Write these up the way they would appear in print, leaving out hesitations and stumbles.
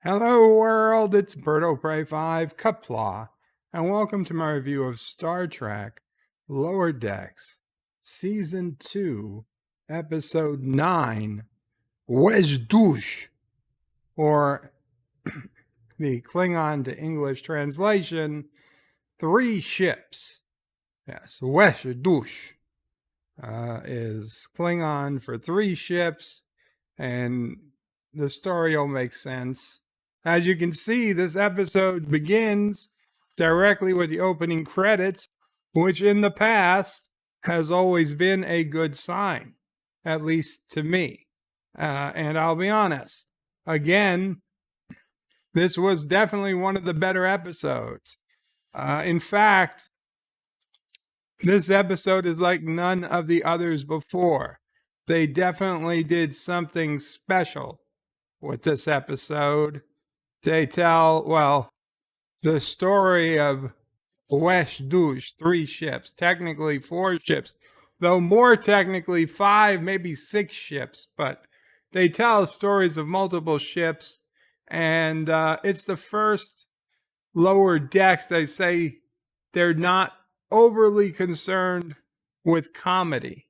Hello world, it's Birdo Prey 5, Qapla, and welcome to my review of Star Trek Lower Decks, Season 2, Episode 9, wej Duj, or the Klingon to English translation, 3 ships. Yes, wej Duj is Klingon for 3 ships, and the story will make sense. As you can see, this episode begins directly with the opening credits, which in the past has always been a good sign, at least to me. And I'll be honest, again, this was definitely one of the better episodes. In fact, this episode is like none of the others before. They definitely did something special with this episode. They tell, the story of wej Duj, 3 ships, technically 4 ships, though more technically 5, maybe 6 ships, but they tell stories of multiple ships, and it's the first lower decks. They say they're not overly concerned with comedy,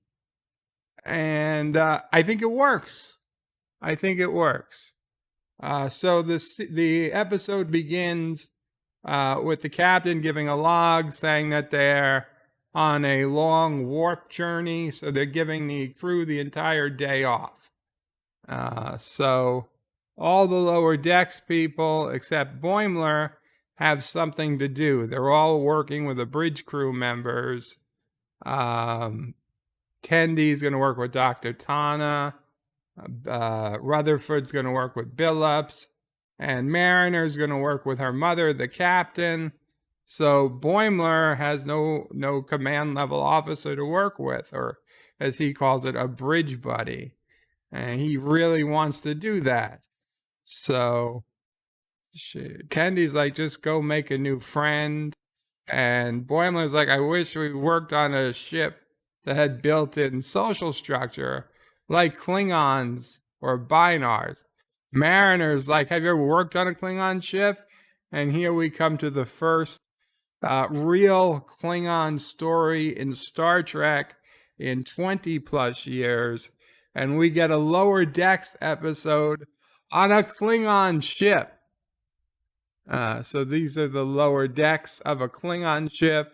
and I think it works. So the episode begins with the captain giving a log saying that they're on a long warp journey, so they're giving the crew the entire day off. So all the lower decks people except Boimler have something to do. They're all working with the bridge crew members. Tendi's going to work with Dr. Tana. Rutherford's going to work with Billups, and Mariner's going to work with her mother, the captain. So Boimler has no command level officer to work with, or as he calls it, a bridge buddy. And he really wants to do that. So Tendi's like, just go make a new friend. And Boimler's like, I wish we worked on a ship that had built-in social structure like Klingons or Binars. Mariner's like, have you ever worked on a Klingon ship? And here we come to the first real Klingon story in Star Trek in 20 plus years. And we get a Lower Decks episode on a Klingon ship. So these are the lower decks of a Klingon ship.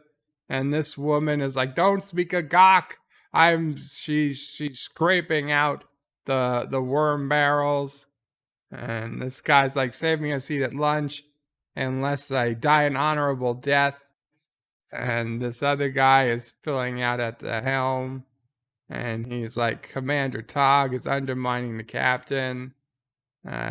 And this woman is like, don't speak a gawk. She's scraping out the worm barrels, and this guy's like, save me a seat at lunch unless I die an honorable death. And this other guy is filling out at the helm, and he's like, Commander Tog is undermining the captain.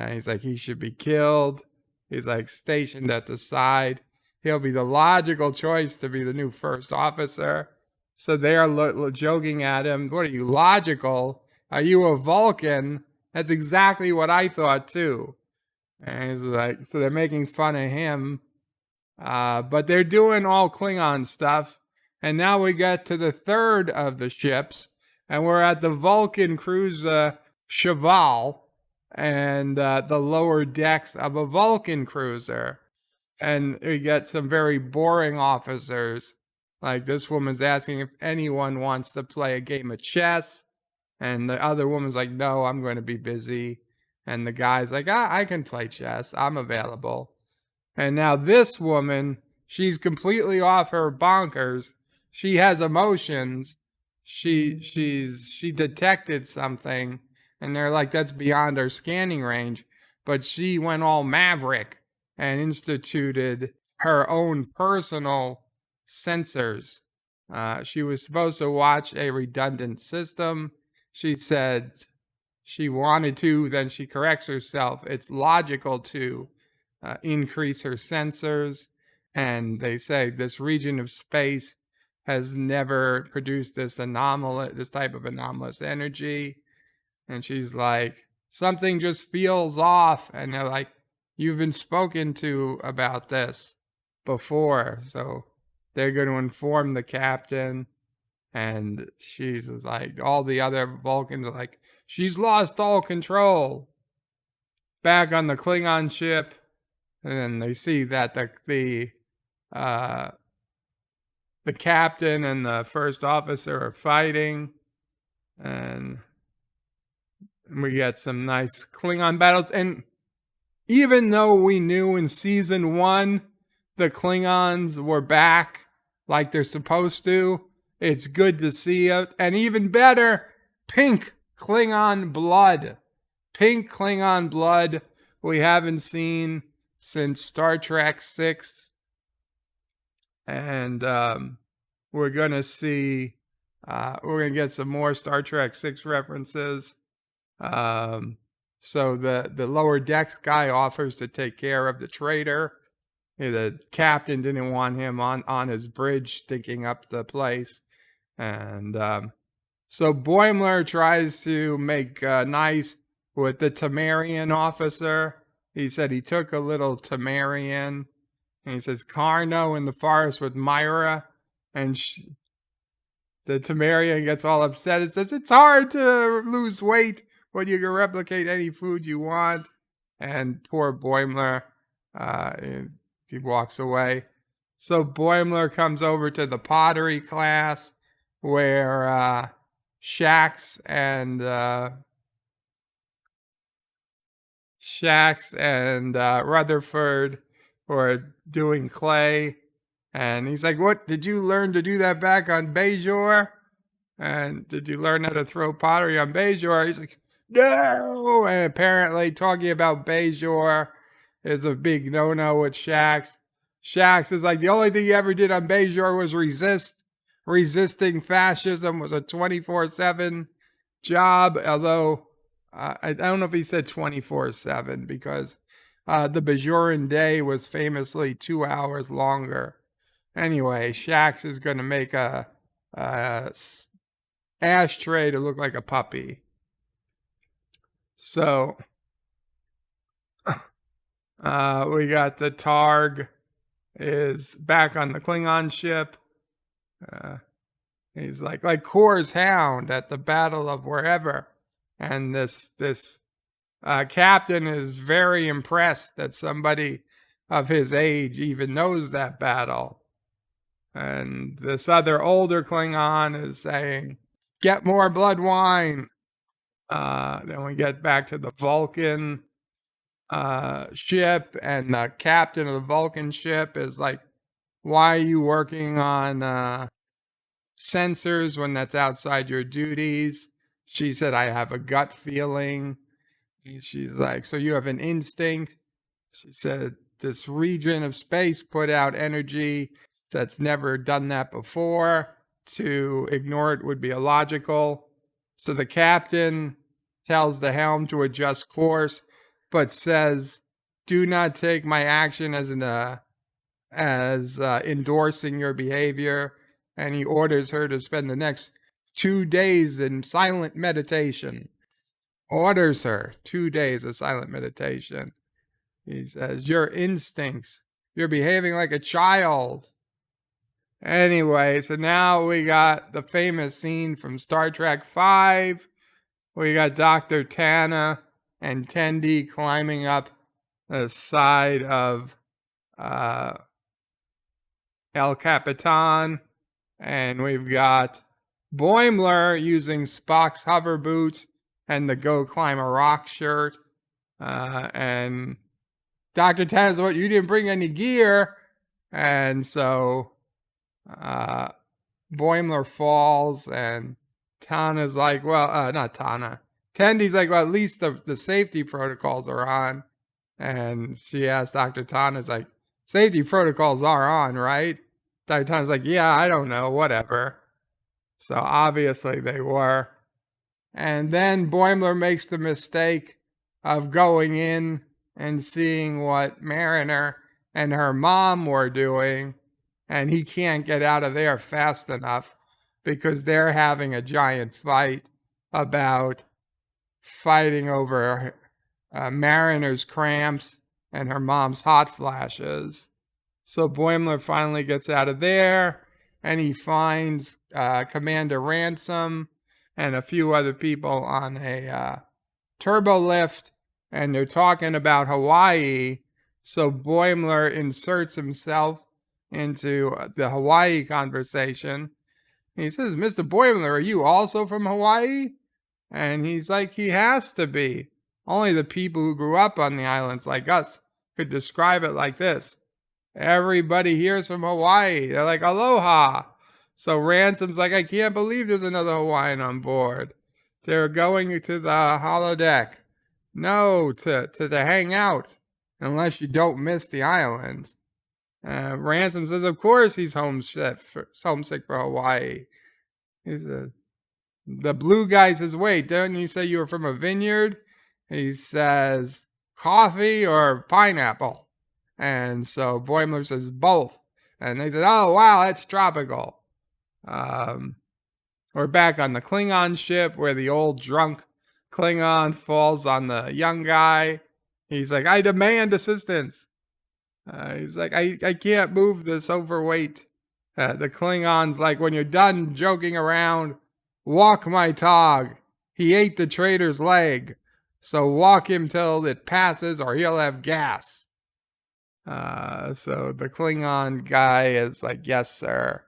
He's like, he should be killed. He's like stationed at the side. He'll be the logical choice to be the new first officer. So they are joking at him. What are you, logical? Are you a Vulcan? That's exactly what I thought too. And he's like, so they're making fun of him. But they're doing all Klingon stuff. And now we get to the third of the ships. And we're at the Vulcan cruiser Sh'Vhal and the lower decks of a Vulcan cruiser. And we get some very boring officers. Like this woman's asking if anyone wants to play a game of chess. And the other woman's like, no, I'm going to be busy. And the guy's like, I can play chess. I'm available. And now this woman, she's completely off her bonkers. She has emotions. She detected something. And they're like, that's beyond our scanning range. But she went all maverick and instituted her own personal sensors. She was supposed to watch a redundant system. She said she wanted to, then she corrects herself. It's logical to increase her sensors. And they say this region of space has never produced this type of anomalous energy. And she's like, something just feels off. And they're like, you've been spoken to about this before. So they're going to inform the captain. And she's like, all the other Vulcans are like, she's lost all control. back on the Klingon ship, and they see that the captain and the first officer are fighting, and we get some nice Klingon battles. And even though we knew in season 1 the Klingons were back like they're supposed to, it's good to see it. And even better, pink Klingon blood. Pink Klingon blood we haven't seen since Star Trek 6. And we're going to see, we're going to get some more Star Trek 6 references. So the lower decks guy offers to take care of the traitor. The captain didn't want him on his bridge sticking up the place. And so Boimler tries to make nice with the Tamarian officer. He said he took a little Tamarian. And he says, Carno in the forest with Myra. And the Tamarian gets all upset and says, it's hard to lose weight when you can replicate any food you want. And poor Boimler, he walks away. So Boimler comes over to the pottery class where Shax and Rutherford were doing clay. And he's like, what, did you learn to do that back on Bajor? And did you learn how to throw pottery on Bajor? He's like, no! And apparently talking about Bajor is a big no-no with Shax. Shax is like, the only thing you ever did on Bajor was resist. Resisting fascism was a 24/7 job, although I don't know if he said 24/7 because the Bajoran day was famously 2 hours longer. Anyway, Shax is going to make a ashtray to look like a puppy. So we got the Targ is back on the Klingon ship. He's like Kor's hound at the Battle of wherever. And this captain is very impressed that somebody of his age even knows that battle. And this other older Klingon is saying, get more blood wine. Then we get back to the Vulcan ship, and the captain of the Vulcan ship is like, why are you working on sensors when that's outside your duties? She said, I have a gut feeling. She's like, so you have an instinct? She said, this region of space put out energy that's never done that before. To ignore it would be illogical. So the captain tells the helm to adjust course, but says, do not take my action as endorsing your behavior. And he orders her to spend the next 2 days in silent meditation. Orders her 2 days of silent meditation. He says, your instincts, you're behaving like a child. Anyway, so now we got the famous scene from Star Trek 5. We got Dr. Tana and Tendi climbing up the side of El Capitan. And we've got Boimler using Spock's hover boots and the Go Climb a Rock shirt. And Dr. Tana's, what, you didn't bring any gear? And so Boimler falls, and Tana's like, well, not Tana. Tendi's like, well, at least the safety protocols are on. And she asks Dr. Tana's like, safety protocols are on, right? Dr. Tana's like, yeah, I don't know, whatever. So obviously they were. And then Boimler makes the mistake of going in and seeing what Mariner and her mom were doing. And he can't get out of there fast enough because they're having a giant fight about fighting over Mariner's cramps and her mom's hot flashes. So Boimler finally gets out of there, and he finds Commander Ransom and a few other people on a turbo lift, and they're talking about Hawaii. So Boimler inserts himself into the Hawaii conversation. He says, Mr. Boimler, are you also from Hawaii? And he's like, he has to be. Only the people who grew up on the islands like us could describe it like this. Everybody here's from Hawaii. They're like, aloha. So Ransom's like, I can't believe there's another Hawaiian on board. They're going to the holodeck. No, to hang out, unless you don't miss the islands. Ransom says, of course he's homesick for Hawaii. He said, the blue guy says, wait, don't you say you were from a vineyard? He says, coffee or pineapple? And so Boimler says, both. And they said, oh, wow, that's tropical. We're back on the Klingon ship where the old drunk Klingon falls on the young guy. He's like, I demand assistance. He's like, I can't move this overweight. The Klingon's like, when you're done joking around, walk my Tog. He ate the traitor's leg. So walk him till it passes or he'll have gas. So the Klingon guy is like, yes, sir.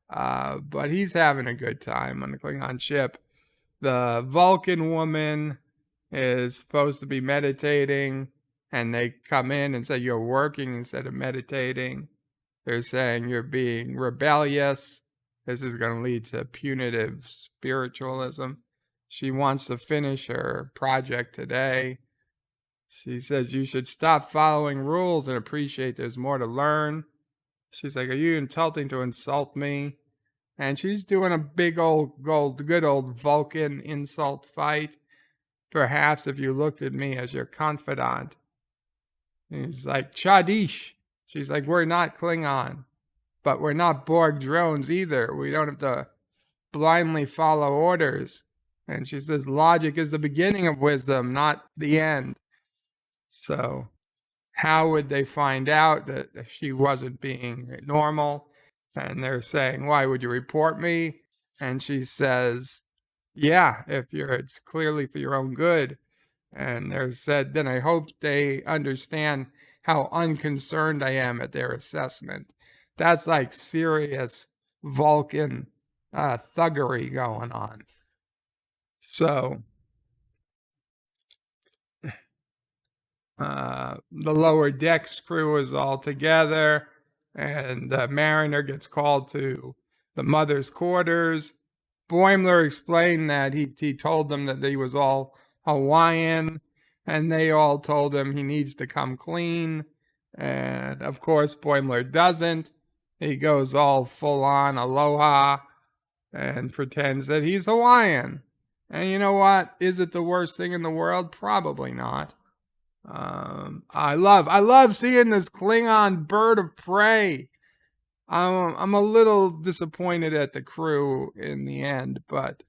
But he's having a good time on the Klingon ship. The Vulcan woman is supposed to be meditating, and they come in and say you're working instead of meditating. They're saying you're being rebellious. This is going to lead to punitive spiritualism. She wants to finish her project today. She says you should stop following rules and appreciate there's more to learn. She's like, are you insulting to insult me? And she's doing a big good old Vulcan insult fight. Perhaps if you looked at me as your confidant. And he's like, Chadish. She's like, we're not Klingon, but we're not Borg drones either. We don't have to blindly follow orders. And she says, logic is the beginning of wisdom, not the end. So how would they find out that she wasn't being normal? And they're saying, why would you report me? And she says, yeah, it's clearly for your own good. And they're said, then I hope they understand how unconcerned I am at their assessment. That's like serious Vulcan thuggery going on. So the lower decks crew is all together, and the mariner gets called to the mother's quarters. Boimler explained that he told them that he was all Hawaiian, and they all told him he needs to come clean. And of course, Boimler doesn't. He goes all full on aloha and pretends that he's Hawaiian. And you know what? Is it the worst thing in the world? Probably not. I love seeing this Klingon bird of prey. I'm a little disappointed at the crew in the end, but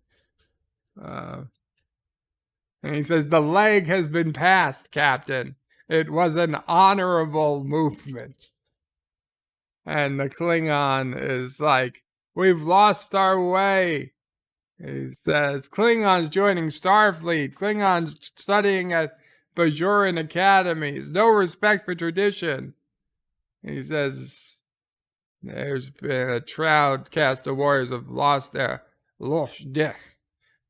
and he says the leg has been passed, Captain. It was an honorable movement. And the Klingon is like, we've lost our way. He says, Klingons joining Starfleet, Klingons studying at Bajoran academies, no respect for tradition. He says, there's been a trout cast of warriors have lost their losh dech.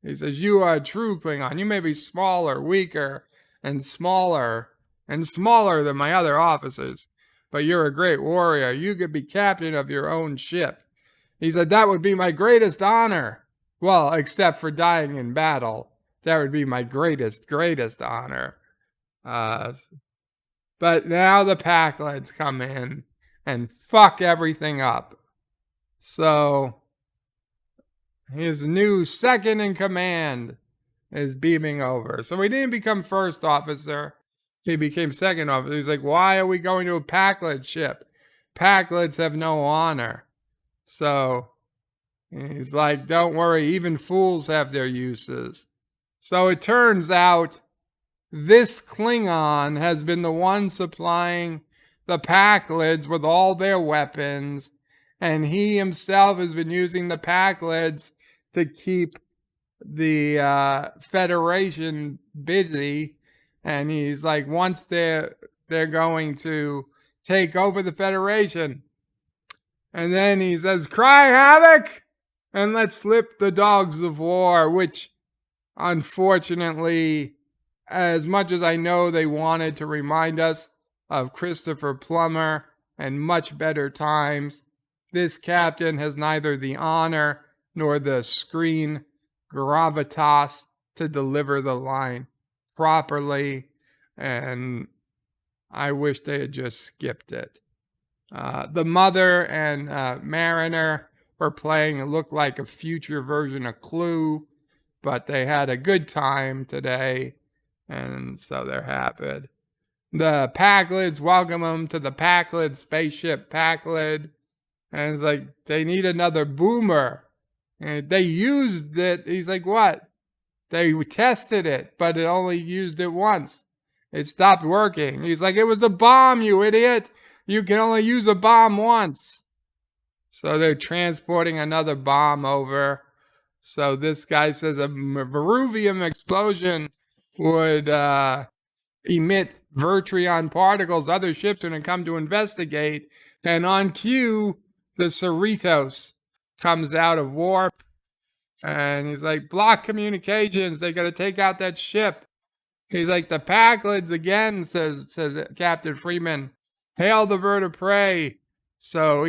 He says, you are a true Klingon. You may be smaller, weaker, and smaller than my other officers, but you're a great warrior. You could be captain of your own ship. He said, that would be my greatest honor. Well, except for dying in battle. That would be my greatest honor. But now the Packleds come in and fuck everything up. So his new second in command is beaming over. So he didn't become first officer. He became second officer. He's like, why are we going to a Packled ship? Packleds have no honor. So he's like, don't worry, even fools have their uses. So it turns out this Klingon has been the one supplying the Packleds with all their weapons, and he himself has been using the Packleds to keep the Federation busy And he's like, once they're going to take over the Federation. And then he says, cry havoc and let's slip the dogs of war, which unfortunately, as much as I know they wanted to remind us of Christopher Plummer and much better times, this captain has neither the honor nor the screen gravitas to deliver the line properly, and I wish they had just skipped it. The mother and Mariner were playing, it looked like a future version of Clue, but they had a good time today, and so they're happy. The Packleds welcome them to the Packled spaceship Packled, and it's like, they need another boomer. And they used it. He's like, what? They tested it, but it only used it once. It stopped working. He's like, it was a bomb, you idiot. You can only use a bomb once. So they're transporting another bomb over. So this guy says a Varuvian explosion would emit Vertrion particles. Other ships are going to come to investigate. And on cue, the Cerritos comes out of warp. And he's like, block communications. They got to take out that ship. He's like, the Packleds again, says Captain Freeman. Hail the bird of prey. So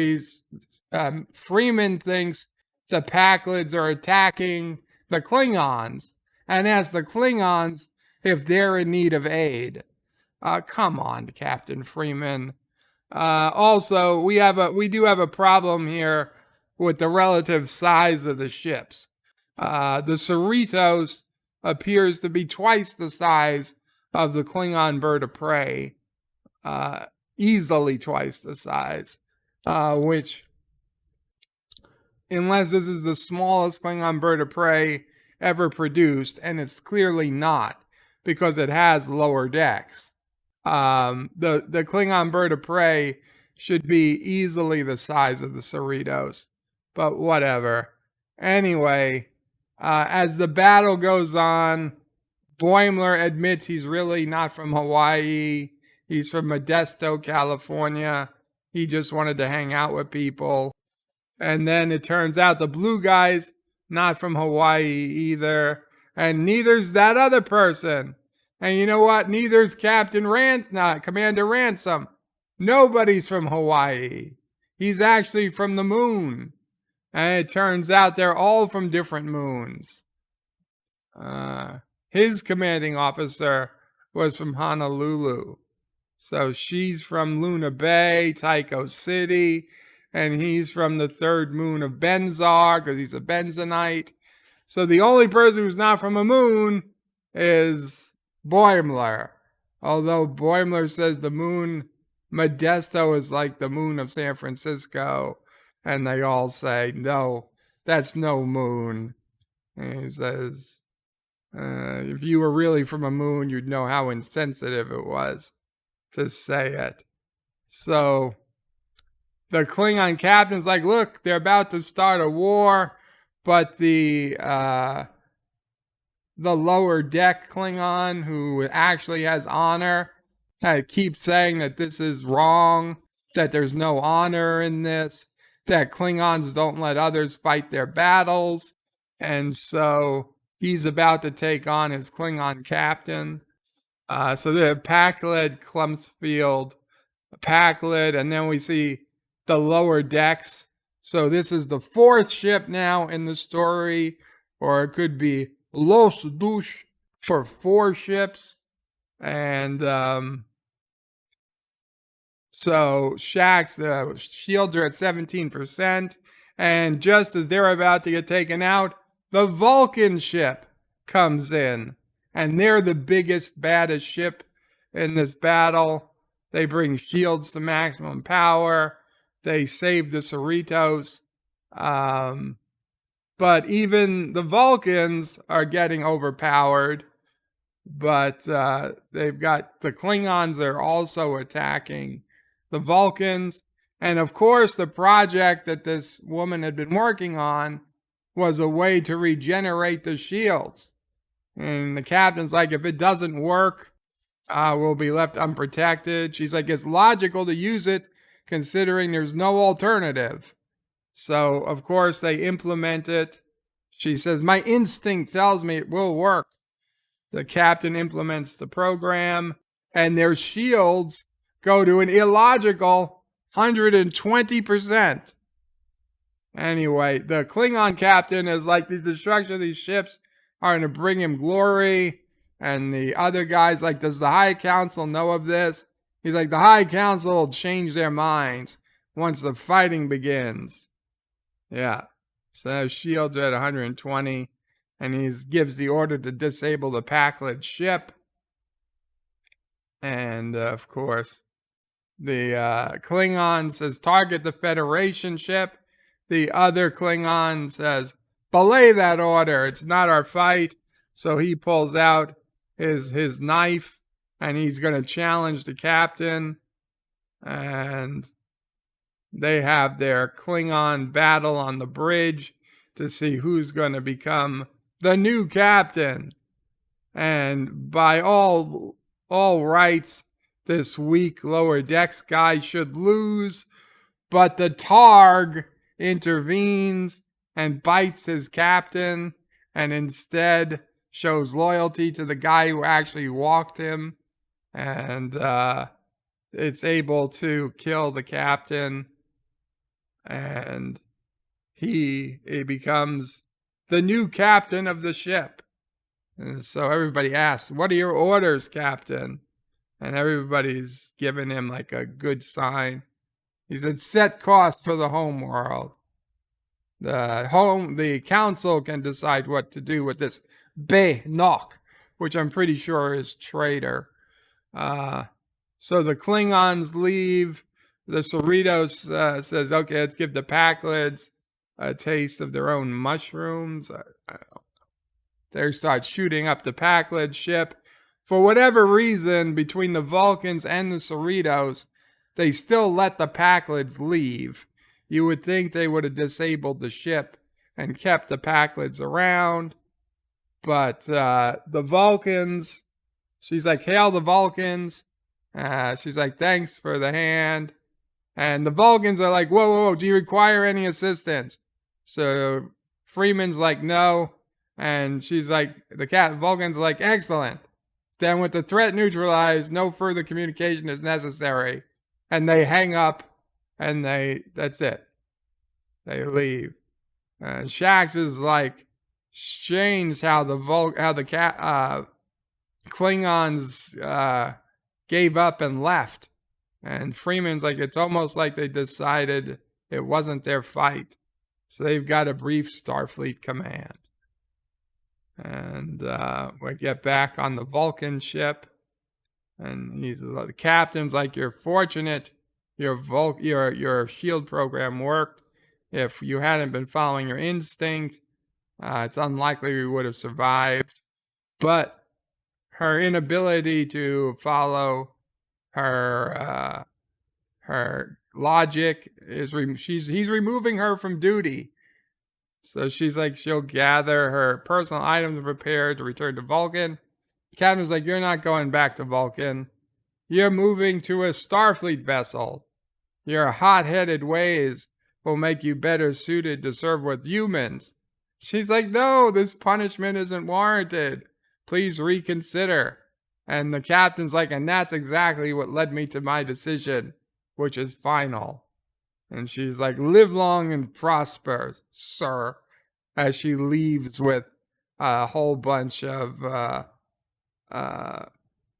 Freeman thinks the Packleds are attacking the Klingons and asks the Klingons if they're in need of aid. Come on, Captain Freeman. Also, we do have a problem here with the relative size of the ships. The Cerritos appears to be twice the size of the Klingon bird of prey, easily twice the size, which, unless this is the smallest Klingon bird of prey ever produced, and it's clearly not, because it has lower decks. The Klingon bird of prey should be easily the size of the Cerritos, but whatever. Anyway, as the battle goes on, Boimler admits he's really not from Hawaii. He's from Modesto, California. He just wanted to hang out with people. And then it turns out the blue guy's not from Hawaii either. And neither's that other person. And you know what? Neither's Commander Ransom. Nobody's from Hawaii. He's actually from the moon. And it turns out they're all from different moons. His commanding officer was from Honolulu. So she's from Luna Bay, Tycho City, and he's from the third moon of Benzar because he's a Benzonite. So the only person who's not from a moon is Boimler. Although Boimler says the moon Modesto is like the moon of San Francisco. And they all say, no, that's no moon. And he says, if you were really from a moon, you'd know how insensitive it was to say it. So the Klingon captain's like, look, they're about to start a war, but the lower deck Klingon, who actually has honor, keeps saying that this is wrong, that there's no honor in this, that Klingons don't let others fight their battles. And so he's about to take on his Klingon captain. So the Pakled, Clumpsfield, Packled, and then we see the lower decks. So this is the fourth ship now in the story, or it could be Los Dush for 4 ships. And so Shax, the shields are at 17%. And just as they're about to get taken out, the Vulcan ship comes in. And they're the biggest, baddest ship in this battle. They bring shields to maximum power. They save the Cerritos. But even the Vulcans are getting overpowered. But they've got the Klingons are also attacking the Vulcans. And of course, the project that this woman had been working on was a way to regenerate the shields. And the captain's like, if it doesn't work, will be left unprotected. She's like, it's logical to use it considering there's no alternative. So, of course, they implement it. She says, my instinct tells me it will work. The captain implements the program, and their shields go to an illogical 120%. Anyway, the Klingon captain is like, the destruction of these ships are going to bring him glory. And the other guy's like, does the High Council know of this? He's like, the High Council will change their minds once the fighting begins. Yeah. So shields are at 120. And he gives the order to disable the Packled ship. And, of course, the Klingon says, target the Federation ship. The other Klingon says, belay that order. It's not our fight. So he pulls out his knife, and he's going to challenge the captain. And they have their Klingon battle on the bridge to see who's going to become the new captain. And by all rights, this weak lower decks guy should lose. But the Targ intervenes and bites his captain, and instead shows loyalty to the guy who actually walked him, and it's able to kill the captain, and he becomes the new captain of the ship. And so everybody asks, what are your orders, Captain? And everybody's giving him like a good sign. He said, set course for the home world. The council can decide what to do with this wej Duj, which I'm pretty sure is traitor. So the Klingons leave. The Cerritos says, okay, let's give the Packleds a taste of their own mushrooms. They start shooting up the Packled ship. For whatever reason, between the Vulcans and the Cerritos, they still let the Packleds leave. You would think they would have disabled the ship and kept the Packleds around. But the Vulcans, she's like, hail the Vulcans. She's like, thanks for the hand. And the Vulcans are like, whoa, do you require any assistance? So Freeman's like, no. And she's like, Vulcan's like, excellent. Then with the threat neutralized, no further communication is necessary. And they hang up, and that's it. They leave. Shax is like, strange how the Klingons gave up and left. And Freeman's like, it's almost like they decided it wasn't their fight. So they've got a brief Starfleet command. And we get back on the Vulcan ship. And the captain's like, you're fortunate your shield program worked. If you hadn't been following your instinct, it's unlikely we would have survived. But her inability to follow her logic is he's removing her from duty. So she's like, she'll gather her personal items and prepare to return to Vulcan. The captain's like, you're not going back to Vulcan. You're moving to a Starfleet vessel. Your hot-headed ways will make you better suited to serve with humans. She's like, no, this punishment isn't warranted. Please reconsider. And the captain's like, and that's exactly what led me to my decision, which is final. And she's like, live long and prosper, sir, as she leaves with a whole bunch of,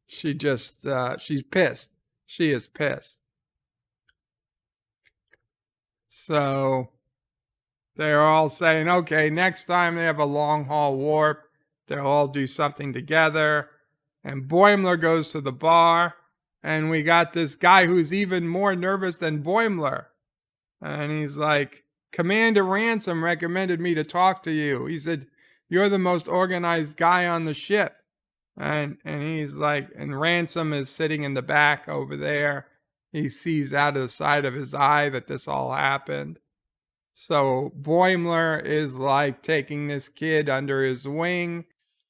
she's pissed. She is pissed. So they're all saying, okay, next time they have a long haul warp, they'll all do something together. And Boimler goes to the bar, and we got this guy who's even more nervous than Boimler. And he's like, Commander Ransom recommended me to talk to you. He said, you're the most organized guy on the ship. And he's like, and Ransom is sitting in the back over there. He sees out of the side of his eye that this all happened. So Boimler is like taking this kid under his wing.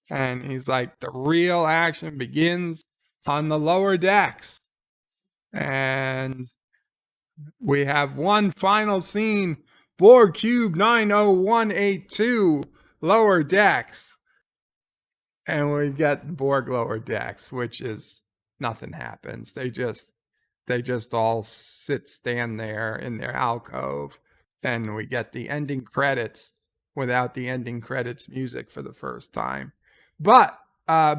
And he's like, the real action begins on the lower decks. And we have one final scene, Borg Cube 90182, lower decks. And we get Borg lower decks, which is nothing happens. They just all stand there in their alcove. And we get the ending credits without the ending credits music for the first time. But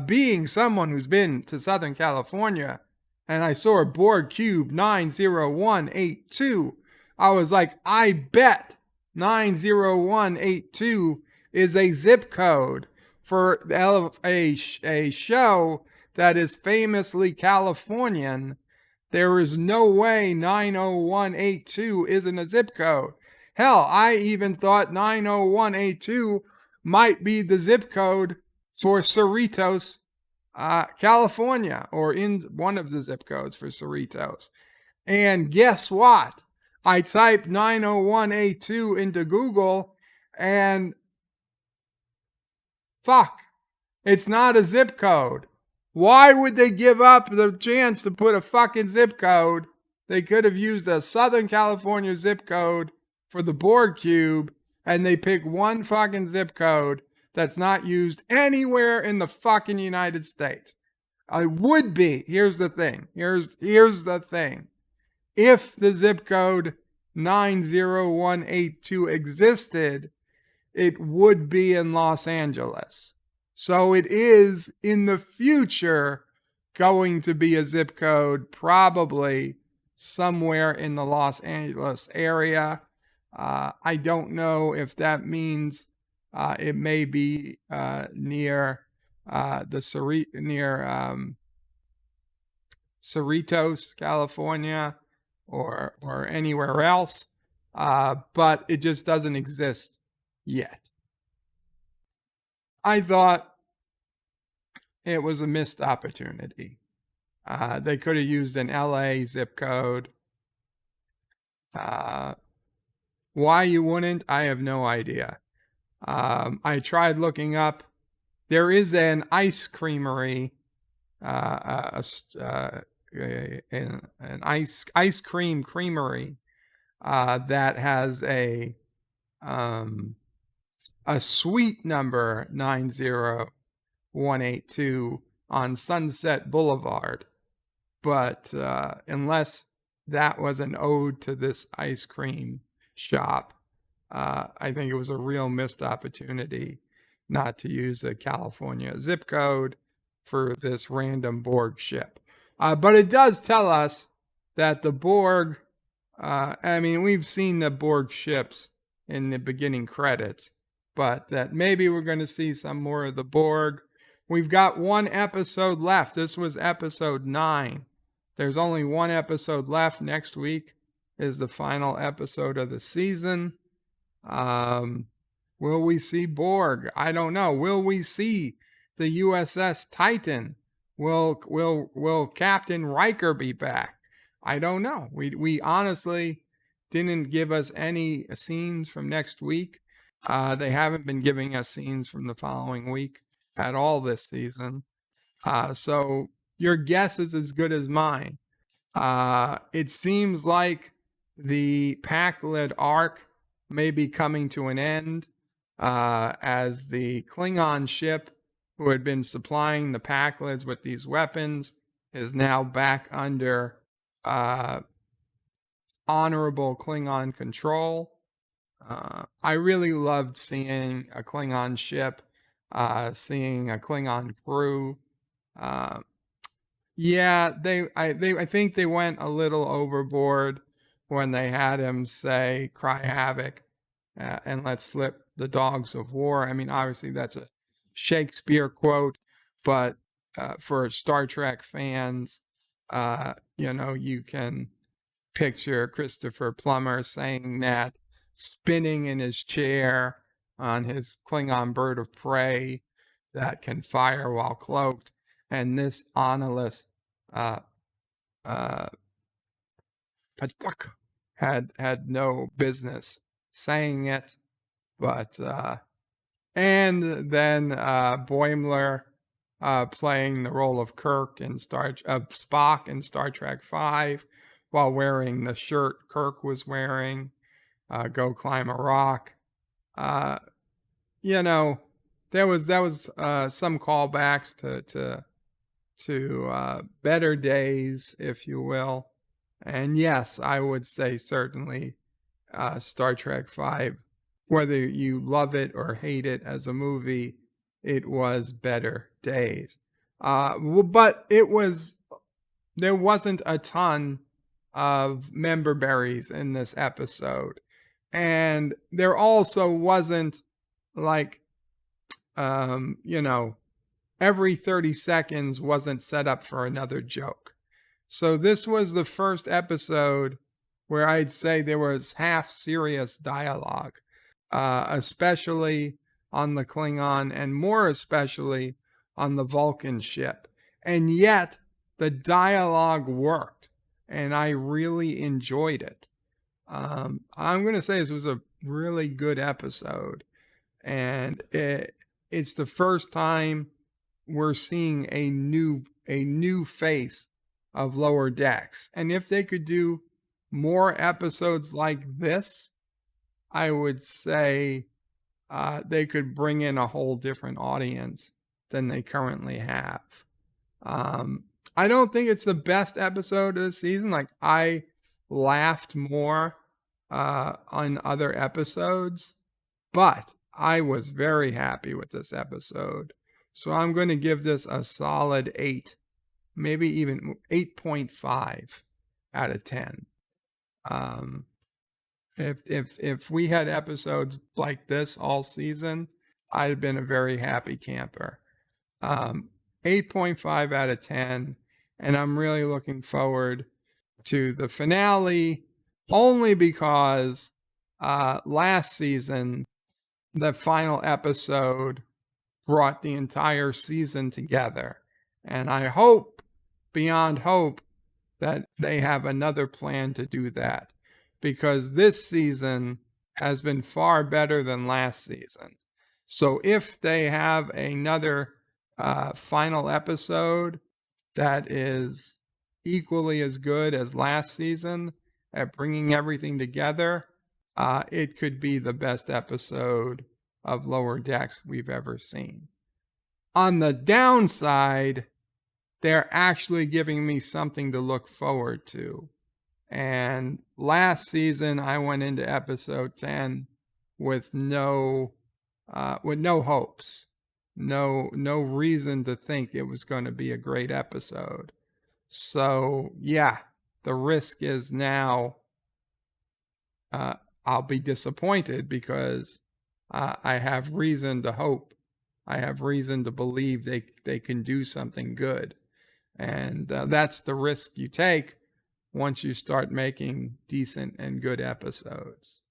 being someone who's been to Southern California, and I saw a Borg Cube 90182, I was like, I bet 90182 is a zip code for a show that is famously Californian. There is no way 90182 isn't a zip code. Hell, I even thought 90182 might be the zip code for Cerritos, California, or in one of the zip codes for Cerritos. And guess what? I typed 90182 into Google, and fuck, it's not a zip code. Why would they give up the chance to put a fucking zip code? They could have used a Southern California zip code for the Borg Cube, and they pick one fucking zip code that's not used anywhere in the fucking United States. It would be, here's the thing. Here's the thing. If the zip code 90182 existed, it would be in Los Angeles. So it is in the future going to be a zip code, probably somewhere in the Los Angeles area. I don't know if that means it may be near Cerritos, California, or anywhere else, but it just doesn't exist yet. I thought it was a missed opportunity. They could have used an LA zip code. Why you wouldn't, I have no idea. I tried looking up. There is an ice creamery, an ice cream creamery that has a suite number 90182 on Sunset Boulevard. But unless that was an ode to this ice cream shop, I think it was a real missed opportunity not to use a California zip code for this random Borg ship. But it does tell us that the Borg, we've seen the Borg ships in the beginning credits, but that maybe we're going to see some more of the Borg. We've got one episode left. This was episode 9. There's only one episode left. Next week is the final episode of the season. Will we see Borg? I don't know. Will we see the USS Titan? Will Captain Riker be back? I don't know. We honestly didn't give us any scenes from next week. They haven't been giving us scenes from the following week at all this season. So your guess is as good as mine. It seems like the Packled arc may be coming to an end, as the Klingon ship who had been supplying the Packleds with these weapons is now back under honorable Klingon control. I really loved seeing a Klingon ship, seeing a Klingon crew. I think they went a little overboard when they had him say "cry havoc" and "let's slip the dogs of war." I mean, obviously that's a Shakespeare quote, but for Star Trek fans, you can picture Christopher Plummer saying that, spinning in his chair on his Klingon bird of prey that can fire while cloaked. And this Annalise Patak had no business saying it, but and then Boimler playing the role of Spock in Star Trek V, while wearing the shirt Kirk was wearing. Go climb a rock. You know, there was some callbacks to better days, if you will. And yes, I would say certainly Star Trek V, whether you love it or hate it as a movie, it was better days. But there wasn't a ton of member berries in this episode. And there also wasn't like, every 30 seconds wasn't set up for another joke. So this was the first episode where I'd say there was half serious dialogue, especially on the Klingon and more especially on the Vulcan ship. And yet the dialogue worked and I really enjoyed it. I'm going to say this was a really good episode, and it's the first time we're seeing a new face of Lower Decks. And if they could do more episodes like this, I would say they could bring in a whole different audience than they currently have. I don't think it's the best episode of the season. Like, I laughed more on other episodes, but I was very happy with this episode. So I'm going to give this a solid 8, maybe even 8.5 out of 10. If we had episodes like this all season, I'd have been a very happy camper. 8.5 out of 10, and I'm really looking forward to the finale, only because last season, the final episode brought the entire season together. And I hope, beyond hope, that they have another plan to do that, because this season has been far better than last season. So if they have another final episode that is equally as good as last season at bringing everything together, it could be the best episode of Lower Decks we've ever seen. On the downside, they're actually giving me something to look forward to. And last season, I went into episode 10 with no hopes, no reason to think it was going to be a great episode. So yeah, the risk is now I'll be disappointed, because I have reason to hope. I have reason to believe they can do something good. And that's the risk you take once you start making decent and good episodes.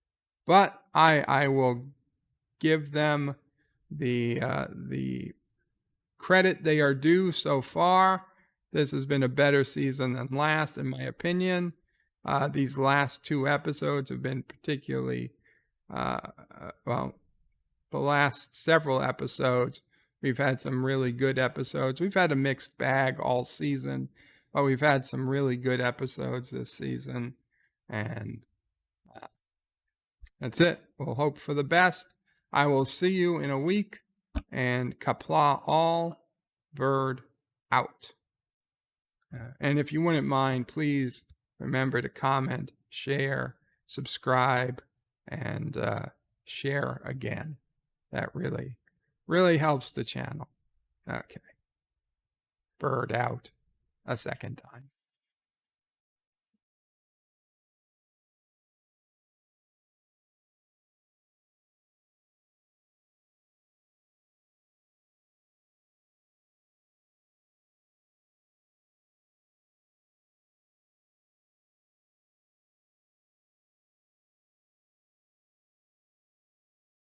But I will give them the credit they are due so far. This has been a better season than last, in my opinion. These last 2 episodes have been particularly, the last several episodes, we've had some really good episodes. We've had a mixed bag all season, but we've had some really good episodes this season. And that's it. We'll hope for the best. I will see you in a week. And Qapla all, bird out. And if you wouldn't mind, please remember to comment, share, subscribe, and share again. That really, really helps the channel. Okay. Bird out a second time.